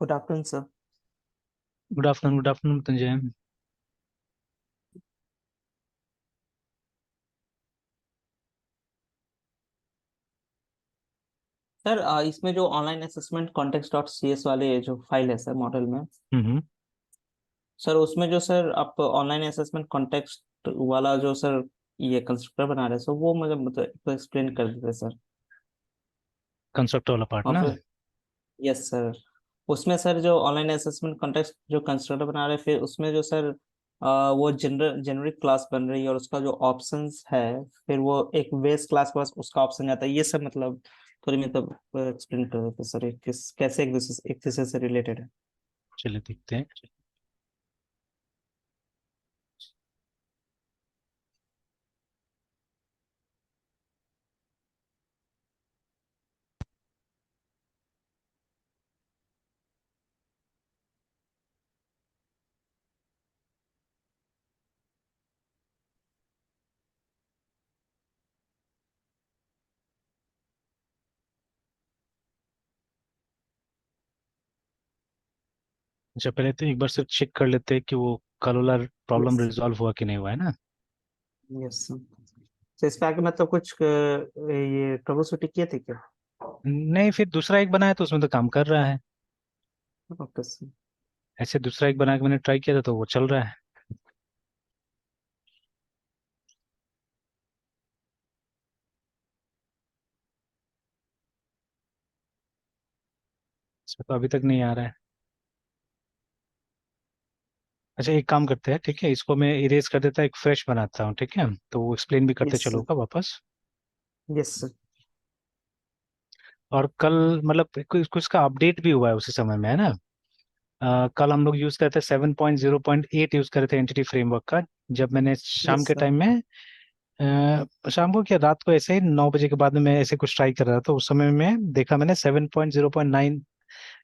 Good afternoon sir. Good afternoon Mrityunjay. Sir इसमें जो online assessment context dot C S वाले जो फाइल है सर मॉडल में, हम्म। सर उसमें जो सर आप ऑनलाइन असेसमेंट कॉन्टेक्स्ट वाला जो सर ये कंस्ट्रक्टर बना रहे हैं सर वो मुझे मतलब एक्सप्लेन कर देते सर। कंस्ट्रक्ट वाला पार्ट और ना। फिर यस सर, उसमें सर जो ऑनलाइन असेसमेंट कॉन्टेक्स्ट जो कंस्ट्रक्टर बना रहे हैं फिर उसमें जो सर वो जेनरिक क्लास बन रही है और उसका जो ऑप्शंस है फिर वो एक बेस क्लास के पास उसका ऑप्शन आता है, ये सब मतलब थोड़ी मतलब एक्सप्लेन कर देते सर, ये किस कैसे एक दूसरे से रिलेटेड है। चलिए देखते हैं। अच्छा, पहले तो एक बार सिर्फ चेक कर लेते हैं कि वो कल वाला प्रॉब्लम यस रिजॉल्व हुआ कि नहीं हुआ है ना। यस, तो इस पे आके मतलब कुछ ये ट्रबल शूटिंग किए थे क्या? नहीं, फिर दूसरा एक बनाया तो उसमें तो काम कर रहा है। Okay sir. ऐसे दूसरा एक बना के मैंने ट्राई किया था तो वो चल रहा है। इसमें तो अभी तक नहीं आ रहा है। अच्छा, एक काम करते हैं, ठीक है, इसको मैं इरेज कर देता, एक फ्रेश बनाता हूँ, ठीक है, तो वो एक्सप्लेन भी करते यस सर। चलूंगा वापस। Yes sir. और कल मतलब कुछ इसका अपडेट भी हुआ है उसी समय में, है ना। कल हम लोग यूज करते 7.0.8 यूज कर रहे थे एंटिटी फ्रेमवर्क का। जब मैंने शाम यस के सर। टाइम में शाम को क्या रात को ऐसे ही 9 बजे के बाद में मैं ऐसे कुछ ट्राई कर रहा था, तो उस समय में देखा मैंने 7.0.9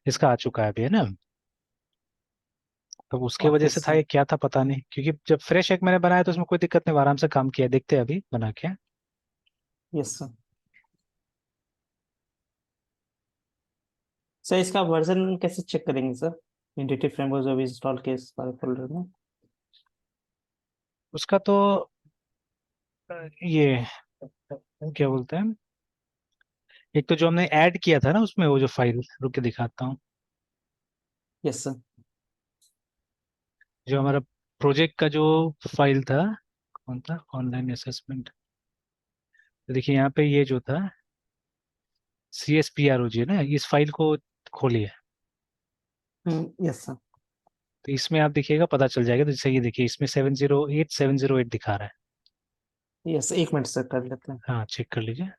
इसका आ चुका है अभी, है ना। तो उसके वजह ओके से था, सर। ये क्या था पता नहीं, क्योंकि जब फ्रेश एक मैंने बनाया तो उसमें कोई दिक्कत नहीं, वो आराम से काम किया, देखते हैं अभी बना के। Yes sir. सर इसका वर्जन कैसे चेक करेंगे सर, एंटिटी फ्रेमवर्क जो भी इंस्टॉल किए इस वाले फोल्डर में? उसका तो ये क्या बोलते हैं, एक तो जो हमने ऐड किया था ना उसमें, वो जो फाइल, रुक के दिखाता हूँ। Yes sir. जो हमारा प्रोजेक्ट का जो फाइल था, कौन था, ऑनलाइन असेसमेंट। तो देखिए यहाँ पे ये जो था CSPROG ना, इस फाइल को खोलिए। Yes sir. तो इसमें आप देखिएगा, पता चल जाएगा, तो जैसे ये देखिए इसमें 708 दिखा रहा है। यस, एक मिनट सर कर लेते हैं। हाँ, चेक कर लीजिए।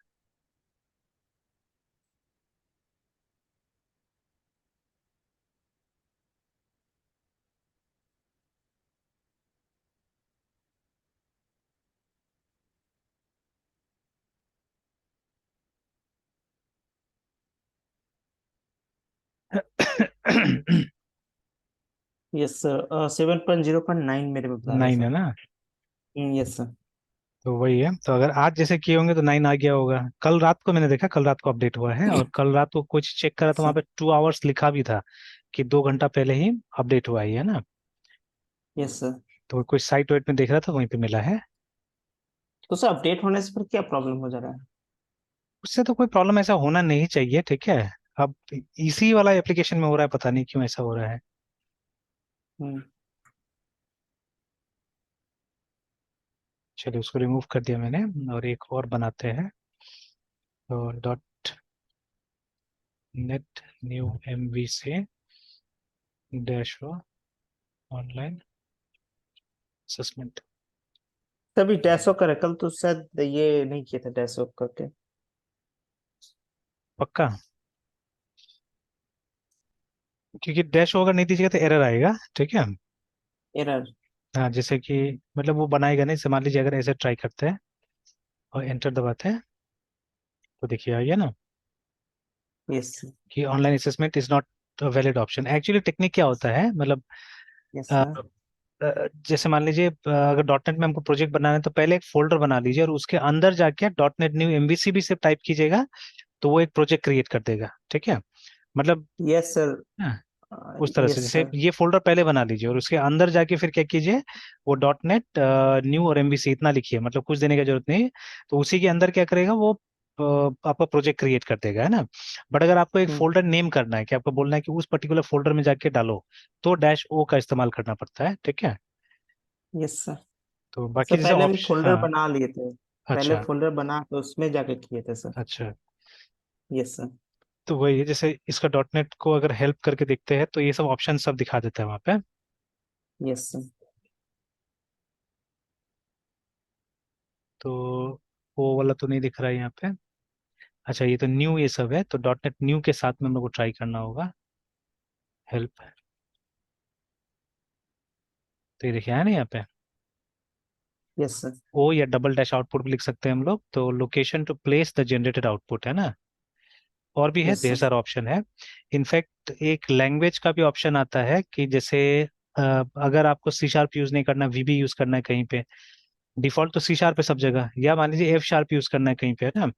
यस सर, 7.0.9 मेरे में बता रहा है 9 है सर। ना। Yes sir. तो वही है, तो अगर आज जैसे किए होंगे तो 9 आ गया होगा। कल रात को मैंने देखा, कल रात को अपडेट हुआ है, और कल रात को कुछ चेक करा तो वहाँ सर। पे 2 आवर्स लिखा भी था कि 2 घंटा पहले ही अपडेट हुआ है ना। Yes sir. तो कुछ साइट वाइट में देख रहा था, वहीं पे मिला है। तो सर अपडेट होने से फिर क्या प्रॉब्लम हो जा रहा है? उससे तो कोई प्रॉब्लम ऐसा होना नहीं चाहिए, ठीक है। अब इसी वाला एप्लीकेशन में हो रहा है, पता नहीं क्यों ऐसा हो रहा है। हम्म। चलिए, उसको रिमूव कर दिया मैंने, और एक और बनाते हैं। तो डॉट नेट न्यू MV से डैश ऑनलाइन असेसमेंट। तभी डैशो करे, कल तो शायद ये नहीं किया था डैशो करके। पक्का, क्योंकि डैश होगा नहीं दीजिएगा तो एरर आएगा, ठीक है। एरर। हाँ, जैसे कि मतलब वो बनाएगा नहीं, से मान लीजिए अगर ऐसे ट्राई करते हैं और एंटर दबाते हैं, तो देखिए आ गया ना यस। कि online assessment is not valid option. Actually technique क्या होता है, मतलब यस अ, सर। जैसे मान लीजिए अगर डॉट नेट में हमको प्रोजेक्ट बनाना है, तो पहले एक फोल्डर बना लीजिए और उसके अंदर जाके डॉट नेट न्यू MVC भी सिर्फ टाइप कीजिएगा, तो वो एक प्रोजेक्ट क्रिएट कर देगा, ठीक है। मतलब यस सर। हाँ, उस तरह से, यस जैसे सर। ये फोल्डर पहले बना लीजिए और उसके अंदर जाके फिर क्या कीजिए, वो डॉट नेट न्यू और एमवीसी इतना लिखिए, मतलब कुछ देने की जरूरत नहीं। तो उसी के अंदर क्या करेगा वो, आपका प्रोजेक्ट क्रिएट कर देगा, है ना। बट अगर आपको एक हम्म। फोल्डर नेम करना है, कि आपको बोलना है कि उस पर्टिकुलर फोल्डर में जाके डालो, तो डैश ओ का इस्तेमाल करना पड़ता है, ठीक है। Yes sir. तो सर बाकी जैसे पहले भी ऑप्शन, फोल्डर हाँ। बना लिए थे। पहले अच्छा। फोल्डर बना के उसमें जाके किए थे सर। अच्छा। Yes sir. तो वही है, जैसे इसका डॉट नेट को अगर हेल्प करके देखते हैं तो ये सब ऑप्शन सब दिखा देता है वहाँ पे। Yes sir. तो वो वाला तो नहीं दिख रहा है यहाँ पे। अच्छा, ये तो न्यू ये सब है, तो डॉट नेट न्यू के साथ में हम लोग को ट्राई करना होगा। हेल्प, तो ये देखिए है ना यहाँ पे, यस सर। ओ या डबल डैश आउटपुट भी लिख सकते हैं हम लोग, तो location to place the generated output, है ना। और भी है, यस ढेर सर। सारा ऑप्शन है। इनफैक्ट एक लैंग्वेज का भी ऑप्शन आता है, कि जैसे अ, अगर आपको सी शार्प यूज नहीं करना, वीबी यूज करना है कहीं पे, डिफॉल्ट तो सी शार्प है सब जगह, या मान लीजिए एफ शार्प यूज करना है कहीं पे, है ना।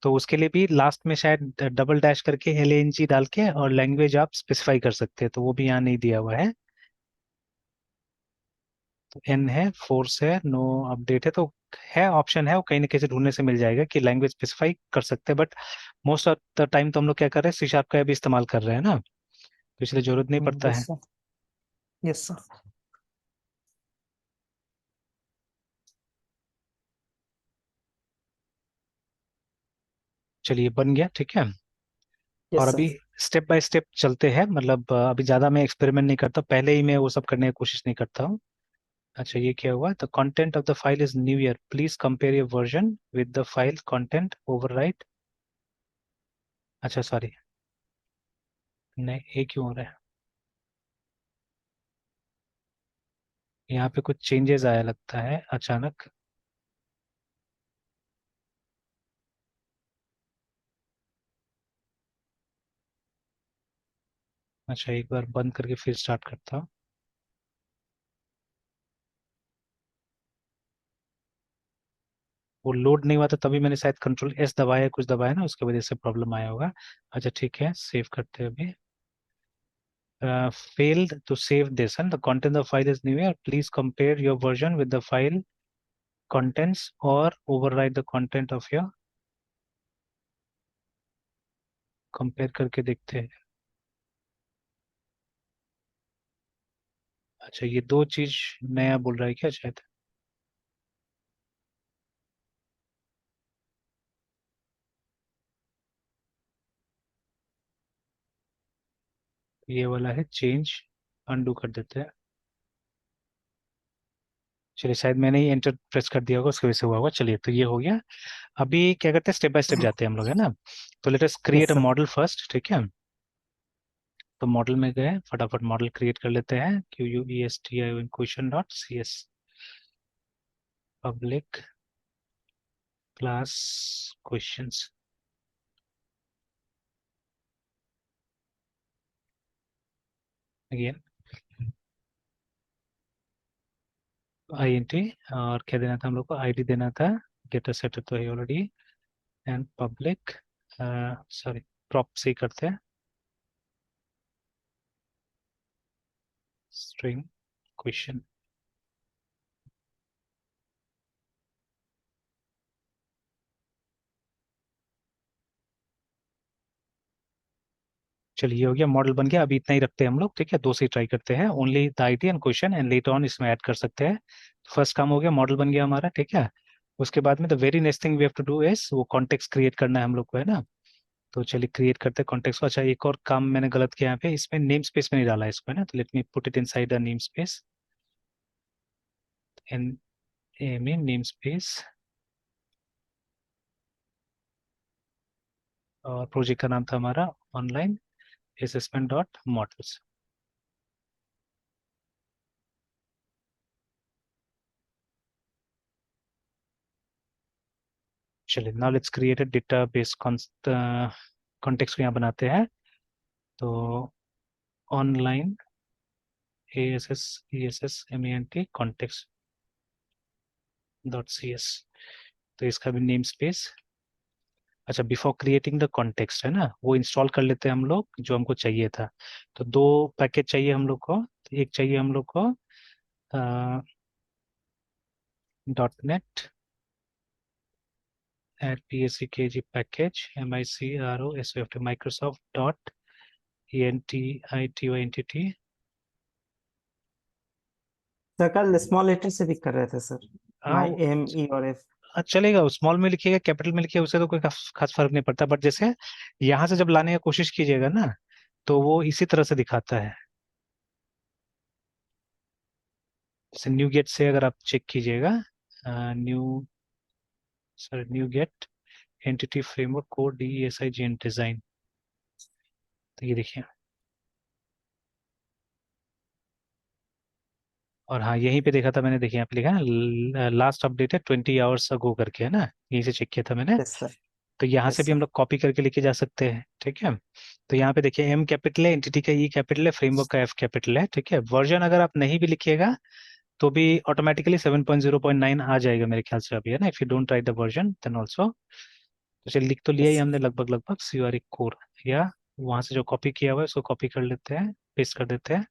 तो उसके लिए भी लास्ट में शायद डबल डैश करके LANG डाल के और लैंग्वेज आप स्पेसिफाई कर सकते हैं, तो वो भी यहाँ नहीं दिया हुआ है। तो एन है, फोर्स है, नो अपडेट है, तो है ऑप्शन है, वो कहीं ना कहीं से ढूंढने से मिल जाएगा कि लैंग्वेज स्पेसिफाई कर सकते हैं। But most of the time तो हम लोग क्या कर रहे हैं, सी शार्प का भी इस्तेमाल कर रहे हैं ना, तो इसलिए जरूरत नहीं पड़ता यस है। सर। Yes sir. चलिए बन गया, ठीक है। और यस अभी सर। स्टेप बाय स्टेप चलते हैं, मतलब अभी ज्यादा मैं एक्सपेरिमेंट नहीं करता, पहले ही मैं वो सब करने की कोशिश नहीं करता हूँ। अच्छा, ये क्या हुआ, the content of the file is new year, please compare your version with the file content overwrite. अच्छा सॉरी, नहीं ये क्यों हो रहा है, यहाँ पे कुछ चेंजेस आया लगता है अचानक। अच्छा, एक बार बंद करके फिर स्टार्ट करता हूँ। वो लोड नहीं हुआ था, तभी मैंने शायद Ctrl+S दबाया, कुछ दबाया ना, उसकी वजह से प्रॉब्लम आया होगा। अच्छा ठीक है, सेव करते हैं अभी। Failed to save this and the content of the file is new here. Please compare your version with the file contents or override the content of your, compare करके देखते हैं। अच्छा, ये दो चीज नया बोल रहा है क्या शायद। ये वाला है चेंज, अनडू कर देते हैं। चलिए, शायद मैंने ही एंटर प्रेस कर दिया होगा, उसकी वजह से हुआ होगा। चलिए, तो ये हो गया। अभी क्या करते हैं, स्टेप बाय स्टेप जाते हैं हम लोग, है ना। तो लेट अस क्रिएट यस अ सर। मॉडल फर्स्ट, ठीक है। तो मॉडल में गए, फटाफट मॉडल क्रिएट कर लेते हैं, QUESTI question dot C S, public class questions. Again INT, और क्या देना था हम लोग को, ID देना था। गेटर सेटर तो है already, and public, sorry, prop से ही करते हैं, स्ट्रिंग क्वेश्चन। चलिए, ये हो गया, मॉडल बन गया। अभी इतना ही रखते हैं हम लोग, ठीक है, दो से ही ट्राई करते हैं, only the ID and question, and later on इसमें ऐड कर सकते हैं। फर्स्ट काम हो गया, मॉडल बन गया हमारा, ठीक है। उसके बाद में the very next thing we have to do is, वो कॉन्टेक्स्ट क्रिएट करना है हम लोग को, है ना। तो चलिए क्रिएट करते हैं कॉन्टेक्स्ट को। अच्छा, एक और काम मैंने गलत किया यहाँ पे, इसमें नेम स्पेस में नहीं डाला है इसको, है ना, तो let me put it inside the name space, N A में नेम स्पेस, और प्रोजेक्ट का नाम था हमारा ऑनलाइन असेसमेंट डॉट मॉडल्स। चलिए, now let's create a database context को यहाँ बनाते हैं। तो online ASSESSMENT context dot C S, तो इसका भी नेम स्पेस अच्छा, बिफोर क्रिएटिंग द कॉन्टेक्स्ट है ना, वो इंस्टॉल कर लेते हैं हम लोग जो हमको चाहिए था। तो दो पैकेज चाहिए हम लोग को। तो एक चाहिए हम लोग को dot net at P S C के जी package MICROSOFT Microsoft dot ENTITY sir कल स्मॉल लेटर से भी कर रहे थे सर, माई हाँ, AME और F। चलेगा, स्मॉल में लिखिएगा कैपिटल में लिखिएगा, उससे तो कोई खास फर्क नहीं पड़ता, बट जैसे यहाँ से जब लाने की कोशिश कीजिएगा ना, तो वो इसी तरह से दिखाता है। जैसे न्यू गेट से अगर आप चेक कीजिएगा, new sir new gate entity framework code DESIGN design, तो ये देखिए। और हाँ, यहीं पे देखा था मैंने, देखिए यहाँ पे लिखा है लास्ट अपडेट है 20 आवर्स अगो करके, है ना, यहीं से चेक किया था मैंने। Yes sir. तो यहाँ से यस भी सर। हम लोग कॉपी करके लेके जा सकते हैं, ठीक है। तो यहाँ पे देखिए M कैपिटल है, एंटिटी का E कैपिटल है, फ्रेमवर्क का F कैपिटल है, ठीक है। वर्जन अगर आप नहीं भी लिखिएगा तो भी ऑटोमेटिकली 7.0.9 आ जाएगा मेरे ख्याल से अभी, है ना, if you don't write the version then also. तो चलिए, लिख तो लिया यस ही सर। हमने लगभग लगभग CURE कोर, या वहां से जो कॉपी किया हुआ है उसको कॉपी कर लेते हैं, पेस्ट कर देते हैं।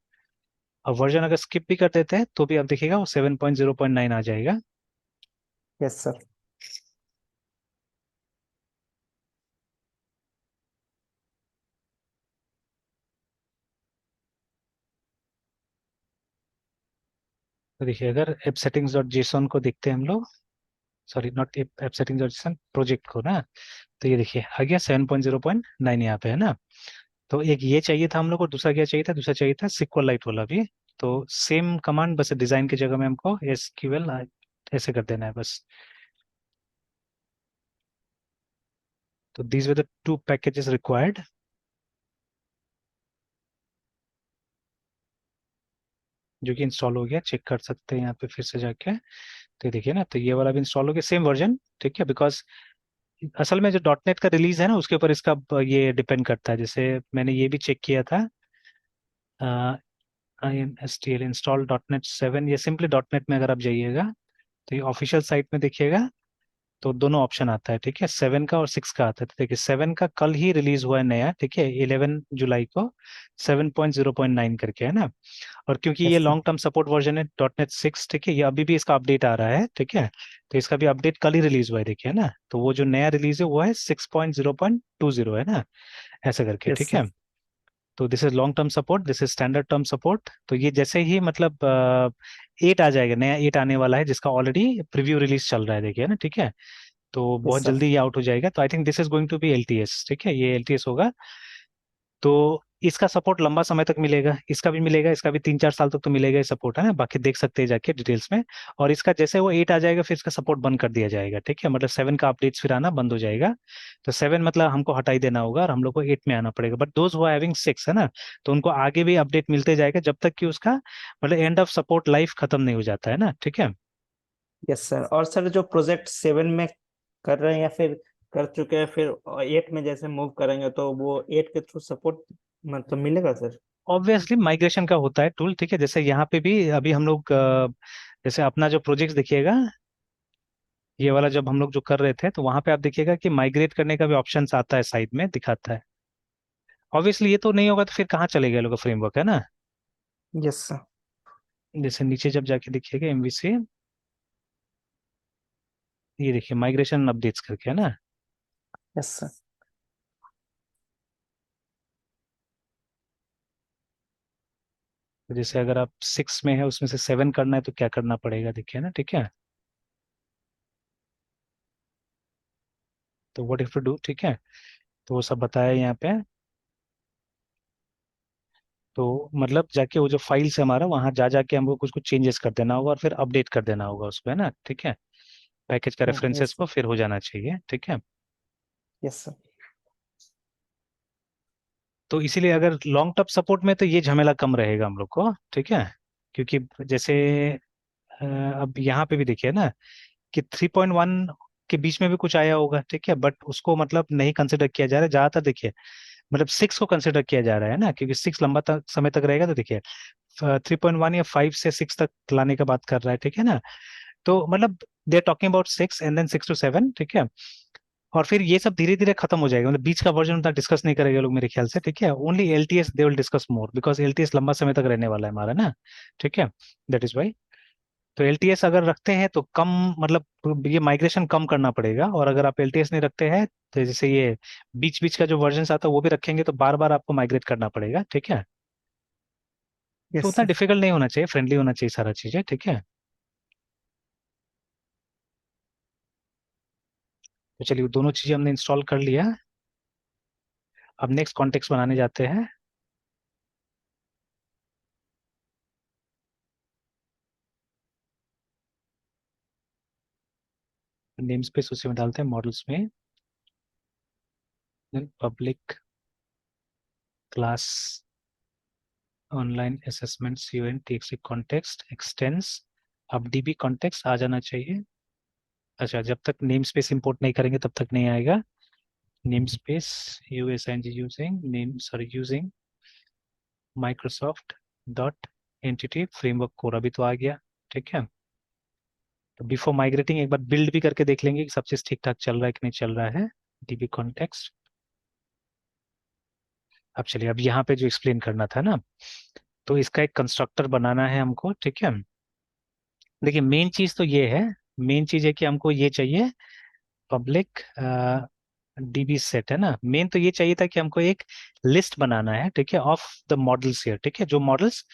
और वर्जन अगर स्किप भी कर देते हैं तो भी आप देखिएगा वो 7.0.9 आ जाएगा। Yes sir. तो देखिए, अगर एप सेटिंग्स डॉट जेसन को देखते हैं हम लोग, sorry not app settings dot JSON, project को ना, तो ये देखिए आ गया 7.0.9 यहाँ पे, है ना। तो एक ये चाहिए था हम लोग को, दूसरा क्या चाहिए था, दूसरा चाहिए था SQLite वाला भी। तो सेम कमांड, बस डिजाइन की जगह में हमको SQL ऐसे कर देना है बस। तो these were the two packages required, जो कि इंस्टॉल हो गया, चेक कर सकते हैं यहाँ पे फिर से जाके। तो देखिए ना, तो ये वाला भी इंस्टॉल हो गया, सेम वर्जन, ठीक है। बिकॉज असल में जो डॉट नेट का रिलीज है ना, उसके ऊपर इसका ये डिपेंड करता है। जैसे मैंने ये भी चेक किया था, INSTL इंस्टॉल .NET 7, ये सिंपली डॉट नेट में अगर आप जाइएगा तो ये ऑफिशियल साइट में देखिएगा, तो दोनों ऑप्शन आता है, ठीक है, 7 का और 6 का आता है। तो देखिए 7 का कल ही रिलीज हुआ है नया, ठीक है, 11 जुलाई को, 7.0.9 करके, है ना। और क्योंकि ये yes sir. Long term support version है .NET 6, ठीक है, ये अभी भी इसका अपडेट आ रहा है, ठीक है। तो इसका भी अपडेट कल ही रिलीज हुआ है, देखिए, है ना। तो वो जो नया रिलीज है वो है 6.0.20, है ना, ऐसा करके, यस ठीक है। सर। तो this is long term support, this is standard term support. तो ये जैसे ही मतलब 8 आ जाएगा, नया 8 आने वाला है, जिसका ऑलरेडी प्रीव्यू रिलीज चल रहा है, देखिए ना, ठीक है। तो यस बहुत सर। जल्दी ये आउट हो जाएगा। तो I think this is going to be LTS, ठीक है, ये LTS होगा। तो इसका सपोर्ट लंबा समय तक मिलेगा, इसका भी मिलेगा, इसका भी 3-4 साल तक तो मिलेगा ये सपोर्ट, है ना। बाकी देख सकते हैं जाके डिटेल्स में। और इसका जैसे वो 8 आ जाएगा फिर इसका सपोर्ट बंद कर दिया जाएगा, ठीक है, मतलब 7 का अपडेट्स फिर आना बंद हो जाएगा। तो 7 मतलब हमको हटा ही देना होगा और हम लोग को 8 में आना पड़ेगा। But those who are having 6, है ना, तो उनको आगे भी अपडेट मिलते जाएगा जब तक कि उसका मतलब एंड ऑफ सपोर्ट लाइफ खत्म नहीं हो जाता है ना, ठीक है। Yes sir. और सर जो प्रोजेक्ट 7 में कर रहे हैं या फिर कर चुके हैं, फिर 8 में जैसे मूव करेंगे तो वो 8 के थ्रू सपोर्ट मतलब मिलेगा सर? ऑब्वियसली माइग्रेशन का होता है टूल, ठीक है। जैसे यहाँ पे भी अभी हम लोग जैसे अपना जो प्रोजेक्ट देखिएगा, ये वाला जब हम लोग जो कर रहे थे, तो वहां पे आप देखिएगा कि माइग्रेट करने का भी ऑप्शन आता है, साइड में दिखाता है। ऑब्वियसली ये तो नहीं होगा तो फिर कहाँ चलेगा ये लोग फ्रेमवर्क, है ना। Yes sir. जैसे नीचे जब जाके देखिएगा MVC, ये देखिए माइग्रेशन अपडेट्स करके, है ना। Yes sir. तो जैसे अगर आप 6 में है, उसमें से 7 करना है तो क्या करना पड़ेगा, देखिए ना, ठीक है। तो व्हाट इफ टू डू, ठीक है। तो वो सब बताया यहाँ पे। तो मतलब जाके वो जो फाइल्स है हमारा, वहां जा जाके हमको कुछ कुछ चेंजेस कर देना होगा और फिर अपडेट कर देना होगा उसको, है ना, ठीक है। पैकेज का रेफरेंसेस यस को सर। फिर हो जाना चाहिए, ठीक है। Yes sir. तो इसीलिए अगर लॉन्ग टर्म सपोर्ट में तो ये झमेला कम रहेगा हम लोग को, ठीक है। क्योंकि जैसे अब यहाँ पे भी देखिए ना कि 3.1 के बीच में भी कुछ आया होगा, ठीक है, बट उसको मतलब नहीं कंसिडर किया जा रहा है ज्यादातर, देखिए। मतलब 6 को कंसिडर किया जा रहा है ना, क्योंकि 6 लंबा तक समय तक रहेगा। तो देखिए 3.1 या 5 से 6 तक लाने का बात कर रहा है, ठीक है ना। तो मतलब they are talking about 6 and then 6 to 7, ठीक है। और फिर ये सब धीरे धीरे खत्म हो जाएगा, मतलब बीच का वर्जन उतना डिस्कस नहीं करेंगे लोग मेरे ख्याल से, ठीक है। Only LTS they will discuss more, because LTS लंबा समय तक रहने वाला है हमारा ना, ठीक है। That is why. तो एलटीएस अगर रखते हैं तो कम, मतलब ये माइग्रेशन कम करना पड़ेगा, और अगर आप एलटीएस नहीं रखते हैं तो जैसे ये बीच बीच का जो वर्जन आता है वो भी रखेंगे तो बार बार आपको माइग्रेट करना पड़ेगा, ठीक है। तो यस उतना सर। डिफिकल्ट नहीं होना चाहिए, फ्रेंडली होना चाहिए सारा चीजें, ठीक है। तो चलिए दोनों चीजें हमने इंस्टॉल कर लिया। अब नेक्स्ट कॉन्टेक्स्ट बनाने जाते हैं। नेम स्पेस उसी में डालते हैं मॉडल्स में, then public class online assessment CON TXT context extends. अब डीबी कॉन्टेक्स्ट आ जाना चाहिए। अच्छा, जब तक नेम स्पेस इंपोर्ट नहीं करेंगे तब तक नहीं आएगा। Name space USING using name, sorry using Microsoft dot entity framework core, अभी तो आ गया, ठीक है। तो बिफोर माइग्रेटिंग एक बार बिल्ड भी करके देख लेंगे कि सब चीज ठीक ठाक चल रहा है कि नहीं चल रहा है। DB context. अब चलिए, अब यहाँ पे जो एक्सप्लेन करना था ना, तो इसका एक कंस्ट्रक्टर बनाना है हमको, ठीक है। देखिए मेन चीज तो ये है, मेन चीज है कि हमको ये चाहिए पब्लिक डीबी सेट, है ना। मेन तो ये चाहिए था कि हमको एक लिस्ट बनाना है, ठीक है, ऑफ द मॉडल्स हियर, ठीक है, जो मॉडल्स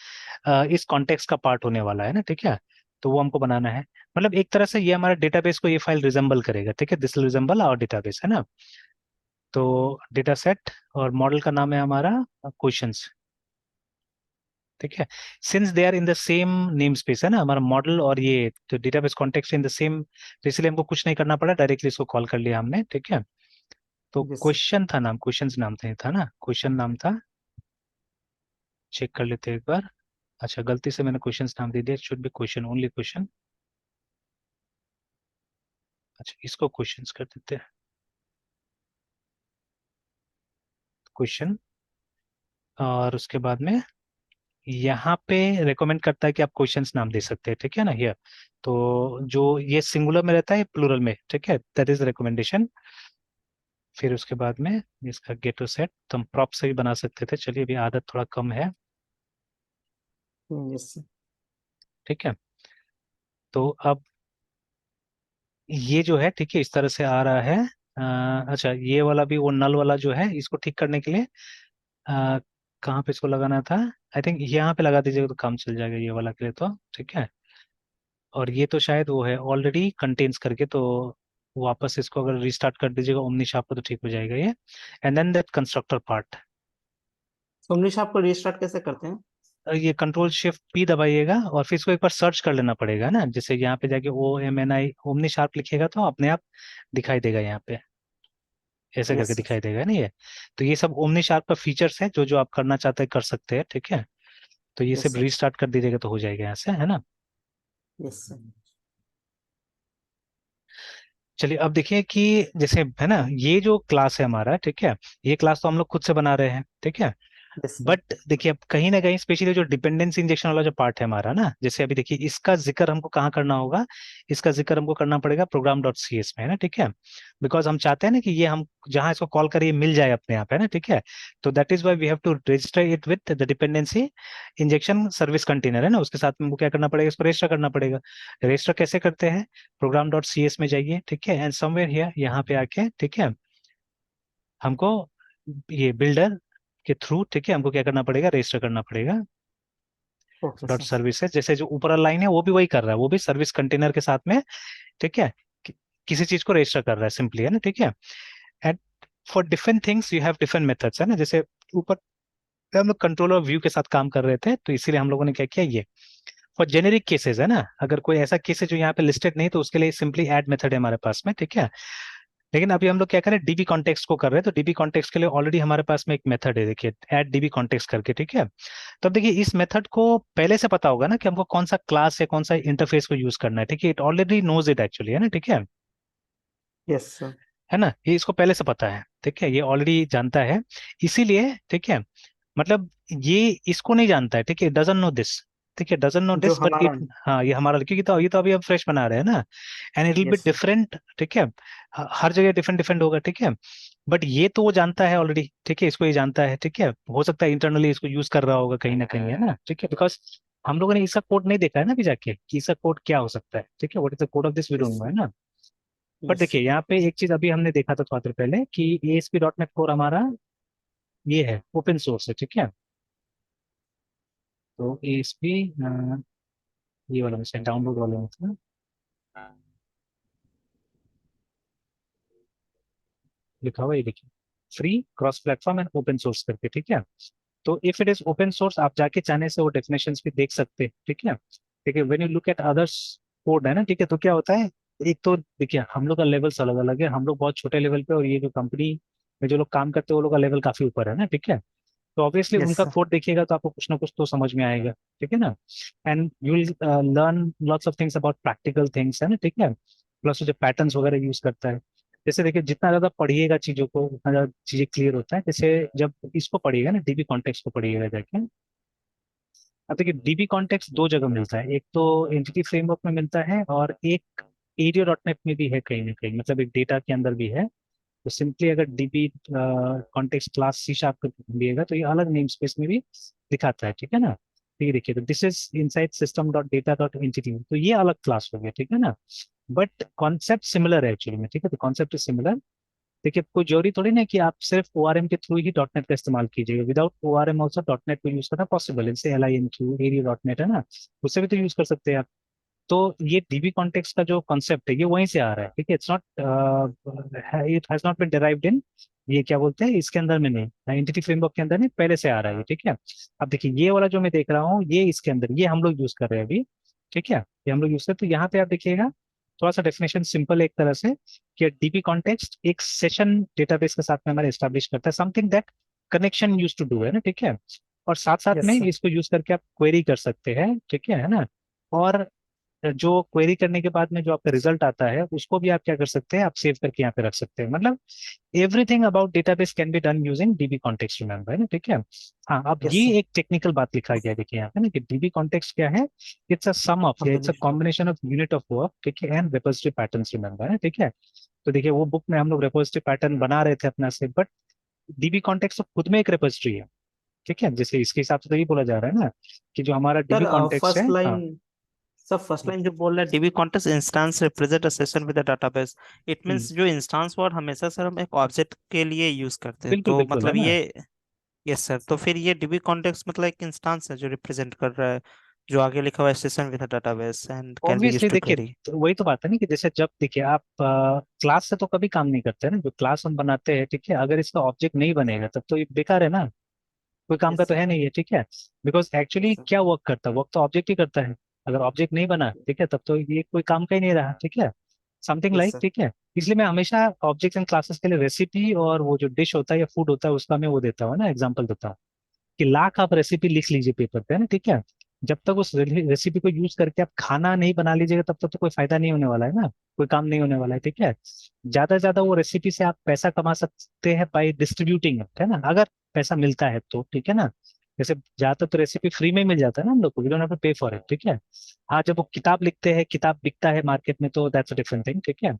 इस कॉन्टेक्स्ट का पार्ट होने वाला है ना, ठीक है। तो वो हमको बनाना है, मतलब एक तरह से ये हमारा डेटाबेस को ये फाइल रिजेंबल करेगा, ठीक है, this will resemble our database, है ना। तो डेटा सेट, और मॉडल का नाम है हमारा क्वेश्चंस, ठीक है। Since they are in the same name space, है ना, हमारा मॉडल और ये तो database context in the same, तो इसलिए हमको कुछ नहीं करना पड़ा, डायरेक्टली इसको कॉल कर लिया हमने, ठीक है। तो यस सर। क्वेश्चन था नाम, क्वेश्चंस नाम था ना, क्वेश्चन नाम था। चेक कर लेते हैं एक बार। अच्छा, गलती से मैंने क्वेश्चंस नाम दे दिया, should be question, only question. अच्छा, इसको क्वेश्चंस कर देते हैं, क्वेश्चन। और उसके बाद में यहाँ पे रेकमेंड करता है कि आप क्वेश्चंस नाम दे सकते हैं, ठीक है ना, हियर। तो जो ये सिंगुलर में रहता है प्लूरल में, ठीक है, दैट इज रिकमेंडेशन। फिर उसके बाद में इसका गेट टू सेट तो हम प्रॉप से भी बना सकते थे, चलिए अभी आदत थोड़ा कम है, यस सर। ठीक है। तो अब ये जो है, ठीक है, इस तरह से आ रहा है। अच्छा, ये वाला भी वो नल वाला जो है, इसको ठीक करने के लिए अ, कहाँ पे इसको लगाना था, आई थिंक यहाँ पे लगा दीजिएगा तो काम चल जाएगा ये वाला के लिए, तो ठीक है। और ये तो शायद वो है ऑलरेडी कंटेन्स करके, तो वापस इसको अगर रिस्टार्ट कर दीजिएगा ओमनी शॉप पे तो ठीक हो जाएगा ये। And then that constructor part, सोमनी आप को रीस्टार्ट कैसे करते हैं? ये कंट्रोल Shift P दबाइएगा और फिर इसको एक बार सर्च कर लेना पड़ेगा ना, जैसे यहाँ पे जाके OMNI ओमनी शार्प लिखिएगा तो अपने आप दिखाई देगा यहाँ पे, ऐसे करके यस सर। दिखाई देगा ना ये। तो ये सब ओमनी शार्प का फीचर्स है, जो जो आप करना चाहते हैं कर सकते हैं, ठीक है। तो ये यस सब सर। रीस्टार्ट कर दीजिएगा तो हो जाएगा यहाँ से, है ना। Yes sir. चलिए अब देखिए कि जैसे है ना, ये जो क्लास है हमारा, ठीक है, ये क्लास तो हम लोग खुद से बना रहे हैं, ठीक है। Yes sir. बट देखिए अब कहीं ना कहीं स्पेशली जो डिपेंडेंसी इंजेक्शन वाला जो पार्ट है हमारा ना, जैसे अभी देखिए इसका जिक्र हमको कहाँ करना होगा, इसका जिक्र हमको करना पड़ेगा program.cs में, है ना, ठीक है। बिकॉज हम चाहते हैं ना कि ये हम जहाँ इसको कॉल करें ये मिल जाए अपने आप, है ना, ठीक है। तो that is why we have to register it with the dependency injection service container, है ना, उसके साथ में हमको क्या करना पड़ेगा, इसको रजिस्टर करना पड़ेगा। रजिस्टर कैसे करते हैं, program.cs में जाइए, ठीक है, एंड समवेयर हियर यहाँ पे आके, ठीक है, हमको ये बिल्डर के थ्रू, ठीक है, हमको क्या करना पड़ेगा, रजिस्टर करना पड़ेगा। Okay dot sir. सर्विसेज, जैसे जो ऊपर लाइन है वो भी वही कर रहा है, वो भी सर्विस कंटेनर के साथ में, ठीक है, किसी चीज को रजिस्टर कर रहा है सिंपली, है ना, ठीक है। And for different things you have different methods, है ना, जैसे ऊपर हम लोग कंट्रोलर व्यू के साथ काम कर रहे थे, तो इसीलिए हम लोगों ने क्या किया, ये फॉर जेनेरिक केसेस, है ना, अगर कोई ऐसा केस है जो यहाँ पे लिस्टेड नहीं तो उसके लिए सिंपली ऐड मेथड है हमारे पास में, ठीक है। लेकिन अभी हम लोग क्या करें, डीबी कॉन्टेक्स्ट को कर रहे हैं, तो डीबी कॉन्टेक्स्ट के लिए ऑलरेडी हमारे पास में एक मेथड है, देखिए ऐड डीबी कॉन्टेक्स्ट करके, ठीक है। तो अब देखिए इस मेथड को पहले से पता होगा ना कि हमको कौन सा क्लास या कौन सा इंटरफेस को यूज करना है, ठीक है, it already knows it actually, है ना, ठीक यस सर। है ना, ये इसको पहले से पता है, ठीक है, ये ऑलरेडी जानता है, इसीलिए, ठीक है, मतलब ये इसको नहीं जानता है, ठीक है, डजंट नो दिस, ठीक है, डजंट नो जो दिस बट हमारा। इट, हाँ ये हमारा, क्योंकि तो ये तो अभी हम फ्रेश बना रहे हैं ना, and it will be yes sir. Different, ठीक है, हर जगह डिफरेंट डिफरेंट होगा, ठीक है, बट ये तो वो जानता है ऑलरेडी, ठीक है, इसको ये जानता है, ठीक है, हो सकता है इंटरनली इसको यूज कर रहा होगा कहीं ना कहीं, है ना, ठीक है, बिकॉज हम लोगों ने इसका कोड नहीं देखा है ना अभी जाके कि इसका कोड क्या हो सकता है, ठीक है, what is the code of this we don't yes no, है सर। ना। बट यस देखिए यहाँ पे एक चीज अभी हमने देखा था थोड़ा देर पहले कि ASP डॉट नेट कोर हमारा ये है, ओपन सोर्स है, ठीक है, तो ASP ये वाला में डाउनलोड वाले में था, लिखा हुआ है, ये देखिए, free cross platform and open source करके, ठीक है, तो if it is open source आप जाके चाहने से वो डेफिनेशंस भी देख सकते हैं, ठीक है, ठीक है, when you look at others code है ना, ठीक है, तो क्या होता है, एक तो देखिए हम लोग का लेवल्स अलग अलग है, हम लोग बहुत छोटे लेवल पे, और ये जो कंपनी में जो लोग काम करते हैं वो लोग का लेवल काफी ऊपर है ना, ठीक है, तो ऑब्वियसली यस उनका सर। कोड देखिएगा तो आपको कुछ ना कुछ तो समझ में आएगा, ठीक है ना, and you will learn lots of things about practical things, है ना, ठीक है, प्लस जो पैटर्न्स वगैरह यूज करता है, जैसे देखिए जितना ज्यादा पढ़िएगा चीजों को उतना ज्यादा चीजें क्लियर होता है, जैसे जब इसको पढ़िएगा ना, DB कॉन्टेक्स्ट को पढ़िएगा जाके, अब देखिए DB कॉन्टेक्स्ट दो जगह मिलता है, एक तो एंटिटी फ्रेमवर्क में मिलता है और एक एरियो डॉट नेट में भी है कहीं ना कहीं, मतलब एक डेटा के अंदर भी है, तो सिंपली अगर DB कॉन्टेक्स्ट क्लास C# कर दिएगा तो ये अलग नेम स्पेस में भी दिखाता है, ठीक है ना, तो ये देखिए, तो this is inside system dot data dot entity, तो ये अलग क्लास हो गया, ठीक है ना, बट कॉन्सेप्ट सिमिलर है एक्चुअली में, ठीक है, तो कॉन्सेप्ट इज सिमिलर, देखिए कोई जरूरी थोड़ी ना कि आप सिर्फ ORM के थ्रू ही डॉट नेट का इस्तेमाल कीजिएगा, without ORM also dot net को यूज करना पॉसिबल है, जैसे LINQ एरिया डॉट नेट है ना, उससे भी तो यूज कर सकते हैं आप, तो ये DB कॉन्टेक्स्ट का जो कॉन्सेप्ट है ये वहीं से आ रहा है, ठीक है, it's not, it has not been derived in, ये क्या बोलते हैं इसके अंदर में नहीं, एंटिटी फ्रेमवर्क के अंदर नहीं, पहले से आ रहा है ये, ठीक है, अब देखिए ये वाला जो मैं देख रहा हूँ ये इसके अंदर, ये हम लोग यूज कर रहे हैं अभी, ठीक है, ये हम लोग यूज कर रहे हैं, तो यहाँ पे आप देखिएगा थोड़ा सा डेफिनेशन सिंपल एक तरह से, कि DB कॉन्टेक्स्ट एक सेशन डेटाबेस के साथ में हमारे एस्टेब्लिश करता है, something that connection use to do, है ना, ठीक है, और साथ साथ यस में सर। इसको यूज करके आप क्वेरी कर सकते हैं, ठीक है ना, और जो क्वेरी करने के बाद में जो आपका रिजल्ट आता है उसको भी आप क्या कर सकते हैं, आप सेव करके यहाँ पे रख सकते हैं, मतलब everything about database can be done using DB context, remember, है ना, ठीक है, हाँ अब यस ये सर। एक टेक्निकल बात लिखा गया है, देखिए यहाँ पे ना कि DB कॉन्टेक्स्ट क्या है, it's a sum of, it's a combination. Combination of unit of work, ठीक है, एंड रेपोजिटरी पैटर्न्स, रिमेंबर, है, ठीक है, तो देखिए वो बुक में हम लोग रेपोजिटरी पैटर्न बना रहे थे अपना से, बट DB कॉन्टेक्स्ट तो खुद में एक रेपोजिटरी है, ठीक है, जैसे इसके हिसाब से तो ये बोला जा रहा है ना कि जो हमारा सर DB कॉन्टेक्स्ट है, फर्स्ट लाइन, हाँ, सर फर्स्ट लाइन जो बोल रहा है dB context instance represent a session with a database, it means जो इंस्टेंस वर्ड हमेशा सर हम एक ऑब्जेक्ट के लिए यूज करते हैं, बिल्कुल तो बिल्कुल, है मतलब ना, ये। यस सर, तो फिर ये डीबी कॉन्टेक्स्ट मतलब एक इंस्टेंस है जो रिप्रेजेंट कर रहा है, जो आगे लिखा हुआ है session with a database and can be obviously used to देखिए, क्वेरी। तो वही तो बात है ना कि जैसे जब देखिए आप क्लास से तो कभी काम नहीं करते ना, जो क्लास हम बनाते हैं, ठीक है, अगर इसका ऑब्जेक्ट नहीं बनेगा तब तो ये बेकार है ना, कोई काम का यस तो सर। है नहीं है, ठीक है, बिकॉज एक्चुअली सर। क्या वर्क करता है, वर्क तो ऑब्जेक्ट ही करता है, अगर ऑब्जेक्ट नहीं बना, ठीक है, तब तो ये कोई काम का ही नहीं रहा, ठीक है, समथिंग यस लाइक, सर। ठीक है, इसलिए मैं हमेशा ऑब्जेक्ट्स एंड क्लासेस के लिए रेसिपी और वो जो डिश होता है या फूड होता है उसका मैं वो देता हूँ ना, एग्जाम्पल देता हूँ कि लाख आप रेसिपी लिख लीजिए पेपर पे, है ना, ठीक है, जब तक उस रेसिपी को यूज करके आप खाना नहीं बना लीजिएगा तब तक तो कोई फायदा नहीं होने वाला है ना, कोई काम नहीं होने वाला है, ठीक है, ज्यादा से ज्यादा वो रेसिपी से आप पैसा कमा सकते हैं बाय डिस्ट्रीब्यूटिंग इट, है ना, अगर पैसा मिलता है तो, ठीक है ना, जैसे ज्यादातर तो रेसिपी फ्री में ही मिल जाता है ना हम लोग को, वी डोंट हैव टू पे फॉर इट, ठीक है, हाँ जब वो किताब लिखते हैं, किताब बिकता है मार्केट में तो दैट्स अ डिफरेंट थिंग, ठीक है,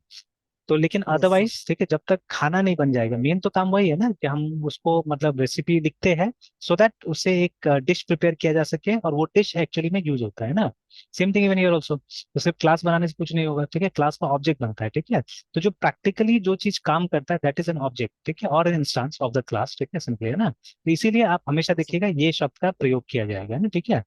तो लेकिन यस सर। अदरवाइज ठीक है, जब तक खाना नहीं बन जाएगा, मेन तो काम वही है ना कि हम उसको मतलब रेसिपी लिखते हैं सो दैट उससे एक डिश प्रिपेयर किया जा सके और वो डिश एक्चुअली में यूज होता है ना, same thing even here also, तो सिर्फ क्लास बनाने से कुछ नहीं होगा, ठीक है, क्लास में ऑब्जेक्ट बनता है, ठीक है, तो जो प्रैक्टिकली जो चीज काम करता है दैट इज एन ऑब्जेक्ट, ठीक है, और an instance of the class, ठीक है, सिंपली, है ना, तो इसीलिए आप हमेशा सर। देखिएगा ये शब्द का प्रयोग किया जाएगा ना, ठीक है,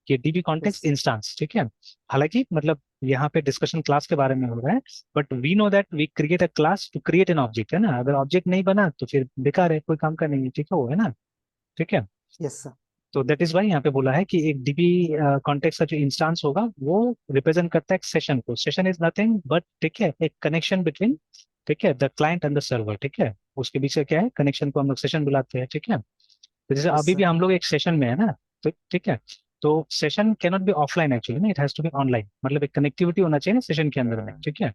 कि DB yes context sir. Instance, ठीक है, हालांकि मतलब यहाँ पे डिस्कशन क्लास के बारे में हो रहा है, but we know that we create a class to create an object, है ना, अगर ऑब्जेक्ट नहीं बना तो फिर बेकार है, कोई काम का नहीं है, ठीक है, वो है ना, ठीक है, यस सर। तो दैट इज वाई यहाँ पे बोला है कि एक DB कॉन्टेक्स्ट का जो इंस्टांस होगा वो रिप्रेजेंट करता है एक सेशन को, सेशन इज नथिंग बट, ठीक है, एक कनेक्शन बिटवीन, ठीक है, the client and the server, ठीक है, उसके बीच का क्या है कनेक्शन को हम लोग सेशन बुलाते हैं, ठीक है, तो जैसे यस अभी भी सर। हम लोग एक सेशन में है ना, तो ठीक है, तो session cannot be offline actually ना, it has to be online, मतलब एक कनेक्टिविटी होना चाहिए ना सेशन के अंदर में, ठीक है,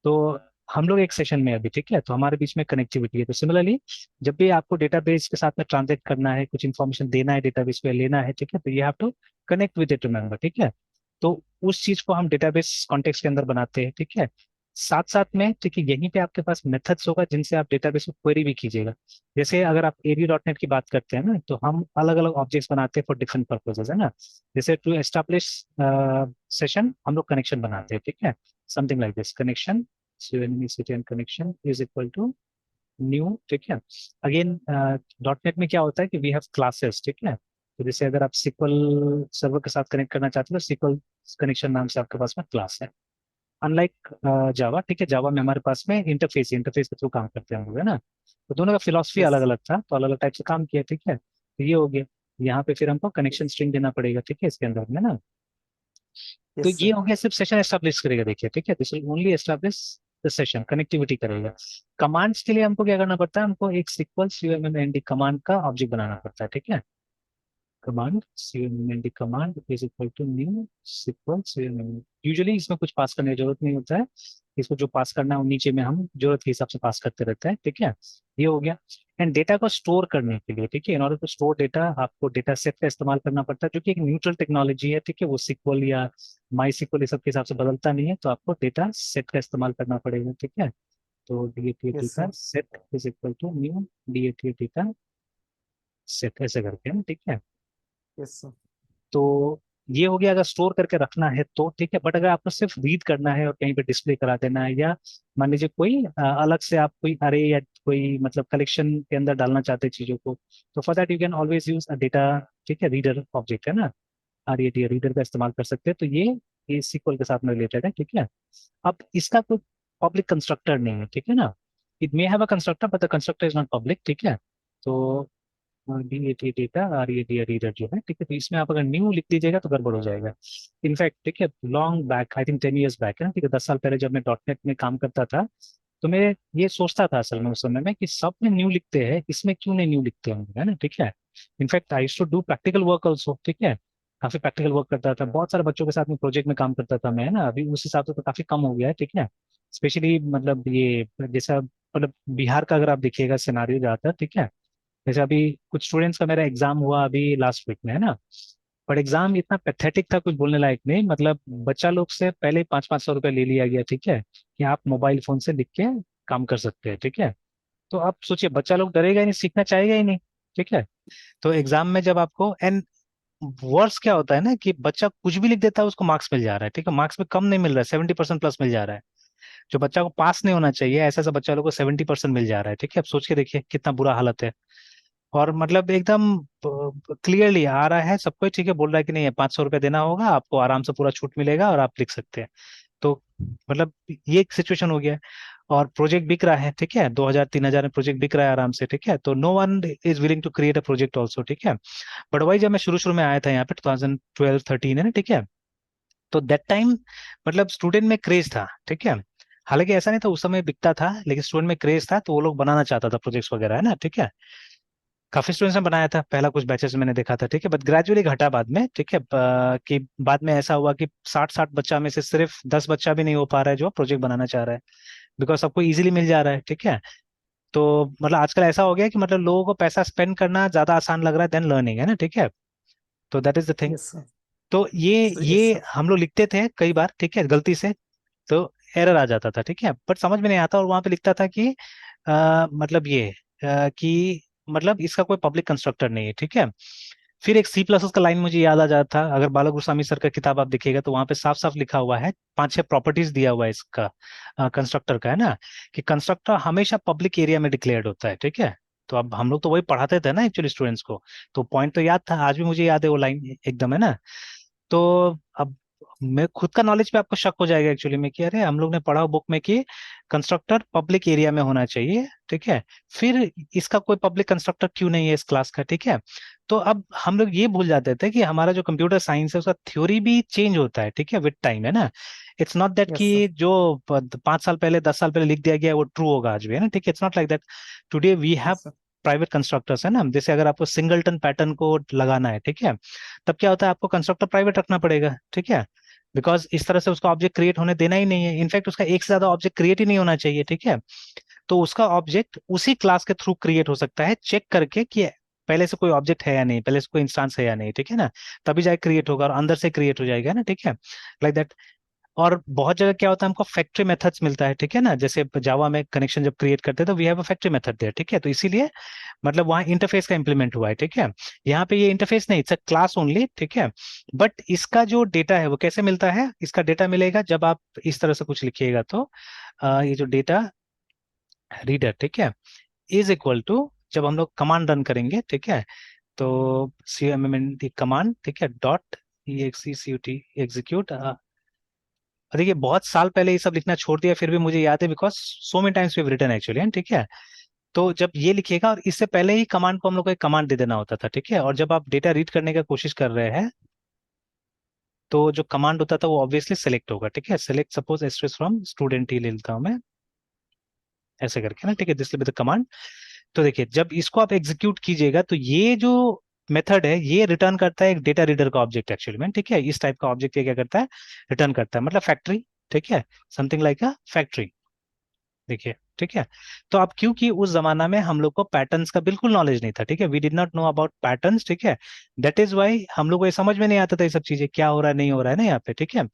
तो हम लोग एक सेशन में अभी, ठीक है, तो हमारे बीच में कनेक्टिविटी है। तो सिमिलरली जब भी आपको डेटाबेस के साथ में ट्रांजेक्ट करना है, कुछ इन्फॉर्मेशन देना है डेटाबेस पे, लेना है, ठीक है, तो you have to connect with it, remember, ठीक है। तो उस चीज को हम डेटाबेस कॉन्टेक्स्ट के अंदर बनाते हैं, ठीक है। साथ साथ में, ठीक है, यहीं पे आपके पास मेथड्स होगा जिनसे आप डेटाबेस को क्वेरी भी कीजिएगा। जैसे अगर आप AD.NET की बात करते हैं ना, तो हम अलग अलग ऑब्जेक्ट्स बनाते हैं फॉर डिफरेंट पर्पजेज, है ना। जैसे टू एस्टैब्लिश सेशन हम लोग कनेक्शन बनाते हैं, ठीक है, something like this connection, city and connection is equal to new, ठीक है। अगेन डॉट नेट में क्या होता है कि वी हैव क्लासेस, ठीक है। तो जैसे अगर आप सिक्वल सर्वर के साथ कनेक्ट करना चाहते हो तो सिक्वल कनेक्शन नाम से आपके पास में क्लास है। अनलाइक जावा, ठीक है, जावा में हमारे पास में इंटरफेस के थ्रू काम करते हैं हम लोग, है ना। तो दोनों का फिलोसफी यस अलग अलग था, तो अलग अलग टाइप से काम किया, ठीक है। तो ये हो गया। यहाँ पे फिर हमको कनेक्शन स्ट्रिंग देना पड़ेगा, ठीक है, इसके अंदर में ना। तो यस ये सर। हो गया, सिर्फ सेशन एस्टेब्लिश करेगा, देखिए, ठीक है, this will only establish the session, connectivity करेगा। कमांड्स के लिए हमको क्या करना पड़ता है, हमको एक सिक्वल CMMND कमांड का ऑब्जेक्ट बनाना पड़ता है, ठीक है। Command CMMND command is equal to new SQL CMMND। Usually इसमें कुछ पास करने की जरूरत नहीं होता है, इसको जो पास करना है वो नीचे में हम जरूरत के हिसाब से पास करते रहते हैं, ठीक है। ये हो गया। एंड डेटा को स्टोर करने के लिए, ठीक है, in order to store data आपको डेटा सेट का इस्तेमाल करना पड़ता है, जो कि एक न्यूट्रल टेक्नोलॉजी है, ठीक है। वो सिक्वल या माई सिक्वल इस सब के हिसाब से बदलता नहीं है, तो आपको डेटा सेट का इस्तेमाल करना पड़ेगा, ठीक है। तो DATA yes data sir. Set is equal to new DATA data set, ऐसे करके है, ठीक है। Yes sir. तो ये हो गया अगर स्टोर करके रखना है तो, ठीक है। बट अगर आपको सिर्फ रीड करना है और कहीं पे डिस्प्ले करा देना है, या मान लीजिए कोई अलग से आप कोई अरे या कोई मतलब कलेक्शन के अंदर डालना चाहते हैं चीजों को, तो for that you can always use a data, ठीक है, रीडर ऑब्जेक्ट, है ना। RET रीडर का इस्तेमाल कर सकते हैं। तो ये SQL के साथ में रिलेटेड है, ठीक है। अब इसका कोई पब्लिक कंस्ट्रक्टर नहीं है, ठीक है ना। It may have a constructor but the constructor is not public, ठीक है। तो DAT डेटा RET रीडर जो है, ठीक है, तो इसमें आप अगर न्यू लिख दीजिएगा तो गड़बड़ हो जाएगा। इनफैक्ट, ठीक है, long back, I think 10 years back है ना, ठीक है, 10 साल पहले जब मैं .NET में काम करता था, तो मैं ये सोचता था असल में उस समय में कि सब में न्यू लिखते हैं, इसमें क्यों नहीं न्यू लिखते होंगे, है ना, ठीक है। In fact I to do practical work also, ठीक है। काफी प्रैक्टिकल वर्क करता था, बहुत सारे बच्चों के साथ में प्रोजेक्ट में काम करता था मैं, है ना। अभी उस हिसाब से तो काफी कम हो गया है, ठीक है। स्पेशली मतलब ये जैसा मतलब बिहार का अगर आप देखिएगा सिनारियो ज्यादातर, ठीक है। जैसे अभी कुछ स्टूडेंट्स का मेरा एग्जाम हुआ अभी लास्ट वीक में, है ना। पर एग्जाम इतना पैथेटिक था, कुछ बोलने लायक नहीं, मतलब बच्चा लोग से पहले 500-500 रुपये ले लिया गया, ठीक है, कि आप मोबाइल फोन से लिख के काम कर सकते हैं, ठीक है। तो आप सोचिए, बच्चा लोग डरेगा ही नहीं, सीखना चाहेगा ही नहीं, ठीक है। तो एग्जाम में जब आपको एंड वर्स क्या होता है ना, कि बच्चा कुछ भी लिख देता है उसको मार्क्स मिल जा रहा है, ठीक है, मार्क्स में कम नहीं मिल रहा है, 70% प्लस मिल जा रहा है। जो बच्चा को पास नहीं होना चाहिए, ऐसा ऐसा बच्चा लोग को 70% मिल जा रहा है, ठीक है। अब सोच के देखिए कितना बुरा हालत है। और मतलब एकदम क्लियरली आ रहा है सबको, ठीक है, बोल रहा है कि नहीं, 500 रुपये देना होगा आपको, आराम से पूरा छूट मिलेगा और आप लिख सकते हैं। तो मतलब ये एक सिचुएशन हो गया है। और प्रोजेक्ट बिक रहा है, ठीक है, 2000-3000 में प्रोजेक्ट बिक रहा है आराम से, ठीक है। तो no one is willing to create a project also, ठीक है। बट वही जब मैं शुरू शुरू में आया था यहाँ पे 2012-13 है ना, ठीक है। तो दैट टाइम मतलब स्टूडेंट में क्रेज था, ठीक है। हालांकि ऐसा नहीं था उस समय बिकता था, लेकिन स्टूडेंट में क्रेज था, तो वो लोग बनाना चाहता था प्रोजेक्ट्स वगैरह, है ना, ठीक है। काफी स्टूडेंट्स ने बनाया था, पहला कुछ बैचेस मैंने देखा था, ठीक है। बट ग्रेजुअली घटा बाद में, ठीक है, कि बाद में ऐसा हुआ कि 60-60 बच्चा में से सिर्फ 10 बच्चा भी नहीं हो पा रहा है जो प्रोजेक्ट बनाना चाह रहा है, बिकॉज सबको इजीली मिल जा रहा है, ठीक है। तो मतलब आजकल ऐसा हो गया है कि मतलब लोगों को पैसा स्पेंड करना ज्यादा आसान लग रहा है देन लर्निंग, है ना, ठीक है। तो that is the thing. Yes sir. तो ये यस ये सर। हम लोग लिखते थे कई बार, ठीक है, गलती से। तो एरर आ जाता था, ठीक है, बट समझ में नहीं आता, और वहां पे लिखता था कि मतलब ये कि मतलब इसका कोई पब्लिक कंस्ट्रक्टर नहीं है, ठीक है। फिर एक C++ का लाइन मुझे याद आ जाता था, अगर बाला गुरस्वामी सर का किताब आप देखिएगा तो वहां पे साफ साफ लिखा हुआ है, 5-6 प्रॉपर्टीज दिया हुआ है इसका, कंस्ट्रक्टर का, है ना, कि कंस्ट्रक्टर हमेशा पब्लिक एरिया में डिक्लेयर्ड होता है, ठीक है। तो अब हम लोग तो वही पढ़ाते थे ना एक्चुअली स्टूडेंट्स को, तो पॉइंट तो याद था, आज भी मुझे याद है वो लाइन एकदम, है ना। तो अब मैं खुद का नॉलेज पे आपको शक हो जाएगा एक्चुअली में, कि अरे हम लोग ने पढ़ा बुक में कि कंस्ट्रक्टर पब्लिक एरिया में होना चाहिए, ठीक है। फिर इसका कोई पब्लिक कंस्ट्रक्टर क्यों नहीं है इस क्लास का, ठीक है। तो अब हम लोग ये भूल जाते थे कि हमारा जो कंप्यूटर साइंस है उसका थ्योरी भी चेंज होता है, ठीक है, विद टाइम, है ना। It's not that yes sir. कि जो 5 साल पहले 10 साल पहले लिख दिया गया है वो ट्रू होगा आज भी, है ना, ठीक है। It's not like that. Today we have yes sir. Private constructors, है ना। जैसे अगर आपको सिंगलटन पैटर्न को लगाना है, ठीक है, तब क्या होता है, आपको कंस्ट्रक्टर प्राइवेट रखना पड़ेगा, ठीक है। बिकॉज इस तरह से उसका ऑब्जेक्ट क्रिएट होने देना ही नहीं है, इनफैक्ट उसका एक से ज्यादा ऑब्जेक्ट क्रिएट ही नहीं होना चाहिए, ठीक है। तो उसका ऑब्जेक्ट उसी क्लास के थ्रू क्रिएट हो सकता है, चेक करके कि पहले से कोई ऑब्जेक्ट है या नहीं, पहले से कोई इंस्टांस है या नहीं, ठीक है ना, तभी जाके क्रिएट होगा और अंदर से क्रिएट हो जाएगा ना, ठीक है, लाइक दैट। और बहुत जगह क्या होता है, हमको फैक्ट्री मेथड्स मिलता है, ठीक है ना, जैसे जावा में कनेक्शन जब क्रिएट करते हैं तो we have a factory method there, ठीक है, तो इसीलिए मतलब वहाँ इंटरफेस का इंप्लीमेंट हुआ है, ठीक है। यहाँ पे ये इंटरफेस नहीं, इट्स अ क्लास ओनली, ठीक है। बट इसका जो डेटा है वो कैसे मिलता है, इसका डेटा मिलेगा जब आप इस तरह से कुछ लिखिएगा, तो ये जो डेटा रीडर, ठीक है, इज इक्वल टू, जब हम लोग कमांड रन करेंगे, ठीक है, तो C M M N command, ठीक है, dot E X C U T execute. देखिए बहुत साल पहले ये सब लिखना छोड़ दिया, फिर भी मुझे याद है because so many times we have written actually, ठीक है। तो जब ये लिखिएगा, और इससे पहले ही कमांड को हम लोग को एक कमांड दे देना होता था, ठीक है, और जब आप डेटा रीड करने का कोशिश कर रहे हैं तो जो कमांड होता था वो ऑब्वियसली सेलेक्ट होगा, ठीक है, सेलेक्ट सपोज एस्ट्रेस फ्रॉम स्टूडेंट ही ले लेता हूं मैं, ऐसे करके ना, ठीक है, this will be the command. तो देखिए जब इसको आप एग्जीक्यूट कीजिएगा तो ये जो मेथड है ये रिटर्न करता है एक डेटा रीडर का ऑब्जेक्ट एक्चुअली में, ठीक है, इस टाइप का ऑब्जेक्ट ये क्या करता है, रिटर्न करता है, मतलब फैक्ट्री, ठीक है, समथिंग लाइक अ फैक्ट्री, देखिए, ठीक है। तो अब क्योंकि उस जमाना में हम लोग को पैटर्न्स का बिल्कुल नॉलेज नहीं था, ठीक है, we did not know about patterns, ठीक है, दैट इज वाई हम लोग को ये समझ में नहीं आता था ये सब चीजें क्या हो रहा है नहीं हो रहा है ना यहाँ पे, ठीक है।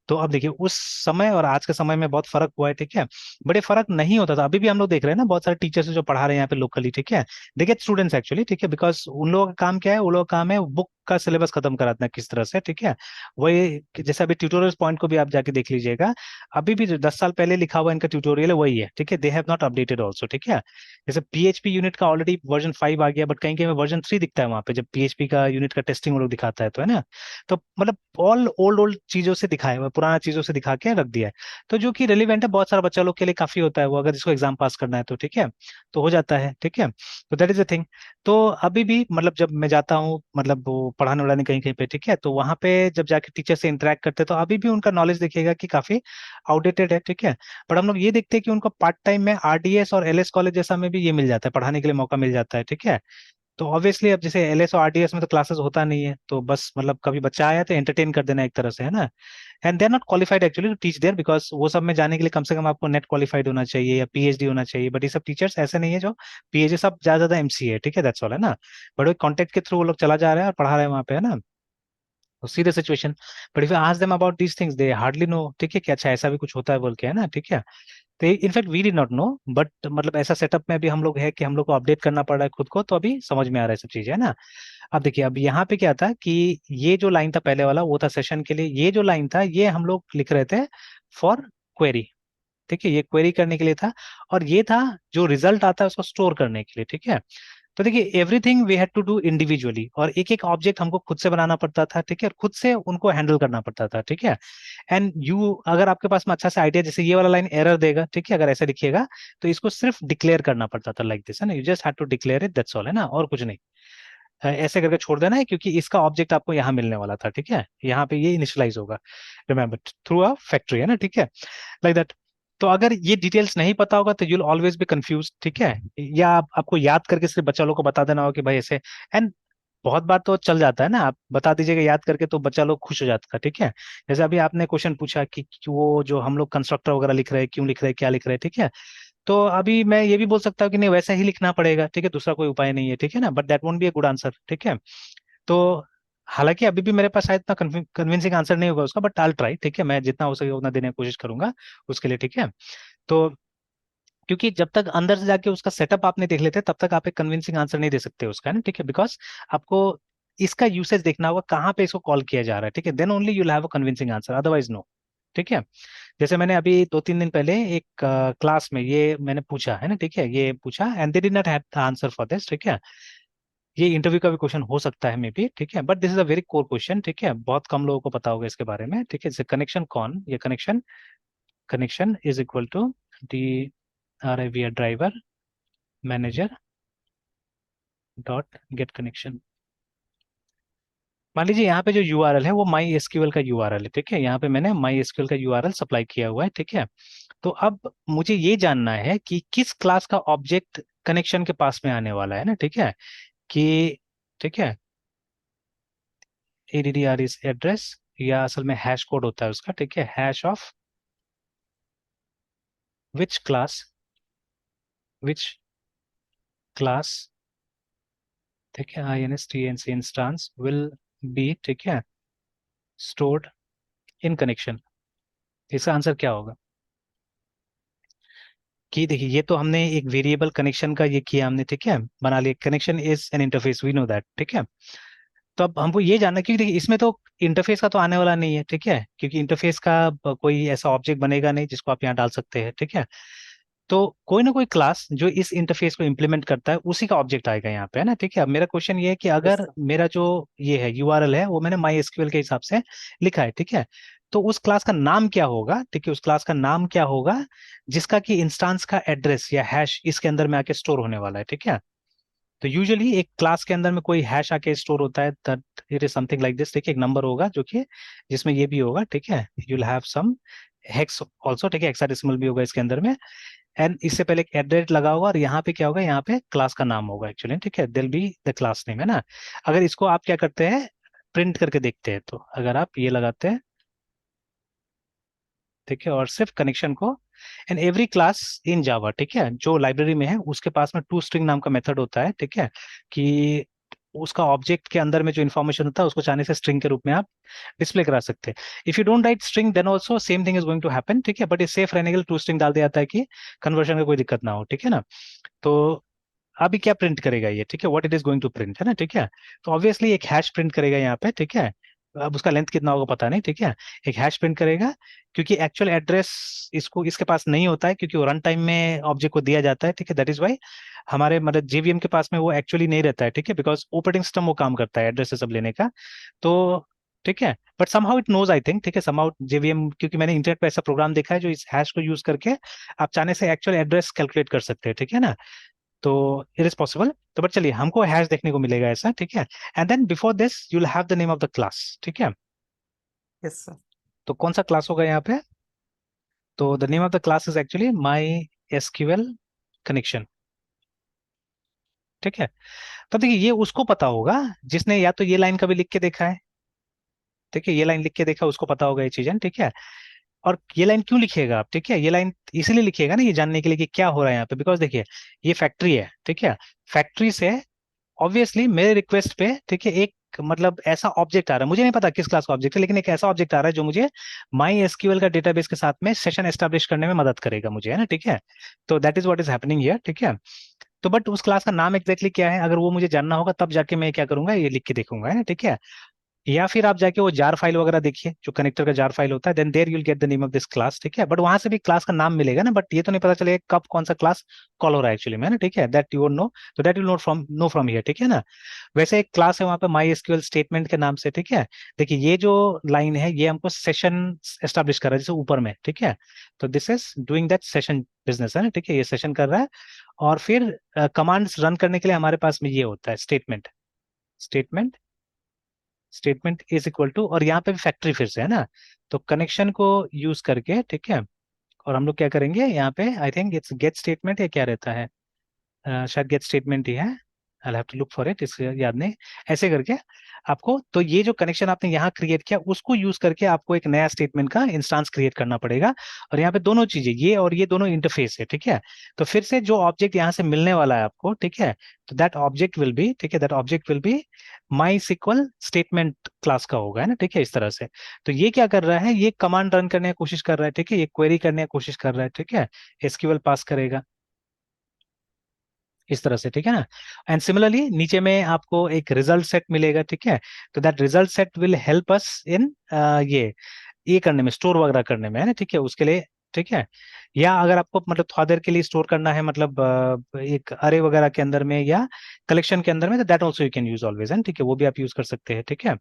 तो अब देखिए उस समय और आज के समय में बहुत फर्क हुआ है, ठीक है, बड़े फर्क नहीं होता था, अभी भी हम लोग देख रहे हैं ना बहुत सारे टीचर्स जो पढ़ा रहे हैं यहाँ पे लोकली, ठीक है, दे गेट स्टूडेंट्स एक्चुअली, ठीक है, बिकॉज उन लोगों का काम क्या है, उन लोगों का काम है बुक का सिलेबस खत्म कराना है किस तरह से, ठीक है। वही जैसे अभी ट्यूटोरियल पॉइंट को भी आप जाके देख लीजिएगा, अभी भी जो 10 साल पहले लिखा हुआ इनका ट्यूटोरियल है वही है, ठीक है, they have not updated also, ठीक है। जैसे पीएचपी यूनिट का ऑलरेडी वर्जन 5 आ गया, बट कहीं कहीं वर्जन 3 दिखता है वहां पे, जब पीएचपी का यूनिट का टेस्टिंग वो लोग दिखाता है, तो है ना। तो मतलब ऑल ओल्ड ओल्ड चीजों से दिखाया हुआ है, पुराना चीजों से दिखा के रख दिया है, तो जो कि रिलेवेंट है बहुत सारा बच्चा लोग के लिए काफी होता है वो, अगर इसको एग्जाम पास करना है तो, ठीक है, तो हो जाता है, ठीक है। तो दैट इज द थिंग। तो अभी भी मतलब जब मैं जाता हूँ मतलब वो पढ़ाने वढ़ाने कहीं कहीं पे, ठीक है, तो वहां पे जब जाके टीचर से इंटरेक्ट करते हैं तो अभी भी उनका नॉलेज देखिएगा कि काफी आउटडेटेड है, ठीक है। बट हम लोग ये देखते हैं कि उनको पार्ट टाइम में आरडीएस और एलएस कॉलेज जैसा में भी ये मिल जाता है, पढ़ाने के लिए मौका मिल जाता है, ठीक है। तो ऑब्वियसली अब जैसे एलएस और आरडीएस में तो क्लासेस होता नहीं है, तो बस मतलब कभी बच्चा आया तो एंटरटेन कर देना एक तरह से, है ना। And they are not qualified actually to teach there, because वो सब में जाने के लिए कम से कम आपको नेट क्वालिफाइड होना चाहिए या पीएचडी होना चाहिए, बट ये सब टीचर्स ऐसे नहीं है जो पीएचडी, सब ज्यादा ज्यादा एमसीए है, ठीक है, दैट्स ऑल, है ना। बट वो कॉन्टेक्ट के थ्रू वो लोग चला जा रहे हैं और पढ़ा रहे हैं वहाँ पे, है ना। तो see the situation, but if you ask them about these things they hardly know, ठीक है, कि अच्छा ऐसा भी कुछ होता है बोल के, है ना, ठीक है। तो in fact we did not know, but मतलब ऐसा सेटअप में अभी हम लोग है कि हम लोग को अपडेट करना पड़ रहा है खुद को, तो अभी समझ में आ रहा है सब चीजें, है ना। अब देखिए अब यहाँ पे क्या था कि ये जो लाइन था पहले वाला वो था सेशन के लिए, ये जो लाइन था ये हम लोग लिख रहे थे फॉर क्वेरी, ठीक है, ये क्वेरी करने के लिए था, और ये था जो रिजल्ट आता है उसको स्टोर करने के लिए, ठीक है। तो देखिए everything we had to do individually, और एक एक ऑब्जेक्ट हमको खुद से बनाना पड़ता था, ठीक है, और खुद से उनको हैंडल करना पड़ता था, ठीक है। एंड यू अगर आपके पास में अच्छा सा आइडिया, जैसे ये वाला लाइन एरर देगा, ठीक है, अगर ऐसे लिखिएगा तो इसको सिर्फ डिक्लेयर करना पड़ता था लाइक दिस, है ना, you just had to declare it, that's all, है ना, और कुछ नहीं। ऐसे करके छोड़ देना है क्योंकि इसका ऑब्जेक्ट आपको यहाँ मिलने वाला था, ठीक है, यहाँ पे ये इनिशियलाइज होगा, रिमेम्बर, थ्रू अ फैक्ट्री, है ना, ठीक है, लाइक दैट। तो अगर ये डिटेल्स नहीं पता होगा तो यूल ऑलवेज बी कंफ्यूज, ठीक है, या आपको याद करके सिर्फ बच्चा लोग को बता देना होगा कि भाई ऐसे। एंड बहुत बार तो चल जाता है ना, आप बता दीजिएगा याद करके तो बच्चा लोग खुश हो जाता है, ठीक है। जैसे अभी आपने क्वेश्चन पूछा कि वो जो हम लोग कंस्ट्रक्टर वगैरह लिख रहे हैं क्यों लिख रहे हैं क्या लिख रहे हैं, ठीक है। तो अभी मैं ये भी बोल सकता हूँ कि नहीं वैसा ही लिखना पड़ेगा, ठीक है, दूसरा कोई उपाय नहीं है, ठीक है ना, but that won't be a good answer, ठीक है। तो हालांकि अभी भी मेरे पास शायद इतना कन्विंसिंग आंसर नहीं होगा उसका, बट आई ट्राई, ठीक है, मैं जितना हो सके उतना देने की कोशिश करूंगा उसके लिए, ठीक है। तो क्योंकि जब तक अंदर से जाके उसका सेटअप आपने देख लेते तब तक आप एक कन्विंसिंग आंसर नहीं दे सकते उसका, है ना, ठीक है, बिकॉज आपको इसका यूसेज देखना होगा कहाँ पे इसको कॉल किया जा रहा है, ठीक है, then only you'll have a convincing answer, otherwise no, ठीक है। जैसे मैंने अभी 2-3 दिन पहले एक क्लास में ये मैंने पूछा, है ना, ठीक है, ये पूछा and they did not have the answer for this, ठीक है। ये इंटरव्यू का भी क्वेश्चन हो सकता है मे बी, ठीक है, but this is a very core question, ठीक है, बहुत कम लोगों को पता होगा इसके बारे में, ठीक है। जैसे कनेक्शन कौन, ये connection, connection is equal to D R I V R driver manager dot get connection. मान लीजिए यहाँ पे जो यूआरएल है वो माई एसक्यूएल का यूआरएल है, ठीक है, यहाँ पे मैंने माई एसक्यूएल का यूआरएल सप्लाई किया हुआ है, ठीक है। तो अब मुझे ये जानना है कि किस क्लास का ऑब्जेक्ट कनेक्शन के पास में आने वाला है ना, ठीक है, कि ठीक है, एडीडीआर इज एड्रेस या असल में हैश कोड होता है उसका, ठीक है, hash of which class, which class, ठीक है, INSTANC इंस्टांस विल बी, ठीक है, स्टोर्ड इन कनेक्शन। इसका आंसर क्या होगा? कि देखिए ये तो हमने एक वेरिएबल कनेक्शन का ये किया हमने, ठीक है, बना लिया, connection is an interface, we know that, ठीक है। तो अब हमको ये जानना है, क्योंकि देखिए इसमें तो इंटरफेस का तो आने वाला नहीं है, ठीक है, क्योंकि इंटरफेस का कोई ऐसा ऑब्जेक्ट बनेगा नहीं जिसको आप यहाँ डाल सकते हैं, ठीक है। तो कोई ना कोई क्लास जो इस इंटरफेस को इम्प्लीमेंट करता है उसी का ऑब्जेक्ट आएगा यहाँ पे, है ना, ठीक है। अब मेरा क्वेश्चन ये है कि यस अगर सर। मेरा जो ये है URL है वो मैंने माई एसक्यूएल के हिसाब से लिखा है, ठीक है, तो उस क्लास का नाम क्या होगा, ठीक है, उस क्लास का नाम क्या होगा जिसका कि इंस्टांस का एड्रेस या हैश इसके अंदर में आके स्टोर होने वाला है, ठीक है। तो यूजुअली एक क्लास के अंदर में कोई हैश आके स्टोर होता है, that it is something like this, ठीक है, एक नंबर होगा जो कि जिसमें ये भी होगा, ठीक है, you will have some hex also, ठीक है, हेक्साडेसिमल भी होगा इसके अंदर में, एंड इससे पहले एक एट द रेट लगा होगा, और यहाँ पे क्या होगा, यहाँ पे क्लास का नाम होगा एक्चुअली, ठीक है, दिल बी द क्लास नेम, है ना। अगर इसको आप क्या करते हैं, प्रिंट करके देखते हैं, तो अगर आप ये लगाते हैं, ठीक है, और सिर्फ कनेक्शन को, एंड एवरी क्लास इन जावा, ठीक है, जो लाइब्रेरी में है उसके पास में टू स्ट्रिंग नाम का मेथड होता है, ठीक है, कि उसका ऑब्जेक्ट के अंदर में जो इन्फॉर्मेशन होता है उसको चाहने से स्ट्रिंग के रूप में आप डिस्प्ले करा सकते हैं। If you don't write string then also same thing is going to happen, ठीक है, बट ये सेफ रहने के लिए टू स्ट्रिंग डाल दिया जाता है कि कन्वर्जन का कोई दिक्कत ना हो, ठीक है ना। तो अभी क्या प्रिंट करेगा ये, ठीक है, what it is going to print, है ना, ठीक है। तो ऑब्वियसली एक हैश प्रिंट करेगा यहाँ पे, ठीक है, अब उसका लेंथ कितना होगा पता नहीं, ठीक है, एक हैश प्रिंट करेगा, क्योंकि एक्चुअल एड्रेस इसको इसके पास नहीं होता है, क्योंकि वो रन टाइम में ऑब्जेक्ट को दिया जाता है, ठीक है, दैट इज वाई हमारे मतलब JVM के पास में वो एक्चुअली नहीं रहता है, ठीक है, बिकॉज ऑपरेटिंग सिस्टम वो काम करता है एड्रेस सब लेने का। तो ठीक है, but somehow it knows, I think, ठीक है, समहाउ JVM, क्योंकि मैंने इंटरनेट पे ऐसा प्रोग्राम देखा है जो इस हैश को यूज करके आप चाहने से एक्चुअल एड्रेस कैलकुलेट कर सकते हैं, ठीक है ना। तो इट इज पॉसिबल, तो बट चलिए हमको हैश देखने को मिलेगा ऐसा, ठीक है, and then before this you will have the name of the class, ठीक है। Yes sir. तो कौन सा क्लास होगा यहाँ पे? तो the name of the class is actually my SQL connection, ठीक है। तो देखिए ये उसको पता होगा जिसने या तो ये लाइन कभी लिख के देखा है, ठीक है, ये लाइन लिख के देखा, उसको पता होगा ये चीजें, ठीक है। और ये लाइन क्यों लिखिएगा आप, ठीक है, ये लाइन इसीलिए लिखिएगा ना, ये जानने के लिए कि क्या हो रहा है यहाँ पे, बिकॉज देखिए ये फैक्ट्री है, ठीक है, फैक्ट्री से ऑब्वियसली मेरे रिक्वेस्ट पे, ठीक है, एक मतलब ऐसा ऑब्जेक्ट आ रहा है, मुझे नहीं पता किस क्लास का ऑब्जेक्ट है, लेकिन एक ऐसा ऑब्जेक्ट आ रहा है जो मुझे माई एसक्यूएल का डेटाबेस के साथ में सेशन एस्टेब्लिश करने में मदद करेगा मुझे, है ना, ठीक है। तो that is what is happening here, ठीक है। तो बट उस क्लास का नाम एग्जैक्टली क्या है, अगर वो मुझे जानना होगा तब जाके मैं क्या करूंगा, ये लिख के देखूंगा, है ना, ठीक है। या फिर आप जाके वो जार फाइल वगैरह देखिए, जो कनेक्टर का जार फाइल होता है, then there you will get the name of this class, ठीक है, बट वहां से भी क्लास का नाम मिलेगा ना, बट ये तो नहीं पता चलेगा कब कौन सा क्लास कॉल हो रहा है एक्चुअली में, ना, ठीक है, दैट यू वोंट नो, तो that you know from here, ठीक है ना। वैसे एक क्लास है वहां पे माई एसक्यूएल स्टेटमेंट के नाम से, ठीक है। देखिए ये जो लाइन है ये हमको सेशन एस्टेब्लिश कर रहा है जैसे ऊपर में, ठीक है। तो this is doing that session business, है ना, ठीक है, ये सेशन कर रहा है। और फिर कमांड्स रन करने के लिए हमारे पास में ये होता है statement, statement, statement is equal to, और यहाँ पे भी फैक्ट्री फिर से, है ना। तो कनेक्शन को यूज करके, ठीक है, और हम लोग क्या करेंगे यहाँ पे, I think it's get statement या क्या रहता है, शायद गेट स्टेटमेंट ही है, I have to look for it, इसको याद नहीं, ऐसे करके आपको, तो ये जो कनेक्शन आपने यहाँ क्रिएट किया उसको यूज करके आपको एक नया स्टेटमेंट का इंस्टांस क्रिएट करना पड़ेगा। और यहाँ पे दोनों चीजें, ये और ये दोनों इंटरफेस है, ठीक है। तो फिर से जो ऑब्जेक्ट यहाँ से मिलने वाला है आपको, ठीक है, तो दैट ऑब्जेक्ट विल बी, ठीक है, that object will be my SQL statement class का होगा, है ना, ठीक है, इस तरह से। तो ये क्या कर रहा है, ये कमांड रन करने की कोशिश कर रहा है, ठीक है, ये क्वेरी करने की कोशिश कर रहा है, ठीक है, एसक्यूएल पास करेगा इस तरह से, ठीक है ना। एंड सिमिलरली नीचे में आपको एक रिजल्ट सेट मिलेगा, ठीक है। तो that result set will help us in ये करने में, स्टोर वगैरह करने में, है ना, ठीक है, उसके लिए, ठीक है। या अगर आपको मतलब थोड़ा देर के लिए स्टोर करना है, मतलब एक अरे वगैरह के अंदर में या कलेक्शन के अंदर में, तो that also you can use always, है, ठीक है, वो भी आप यूज कर सकते हैं, ठीक है।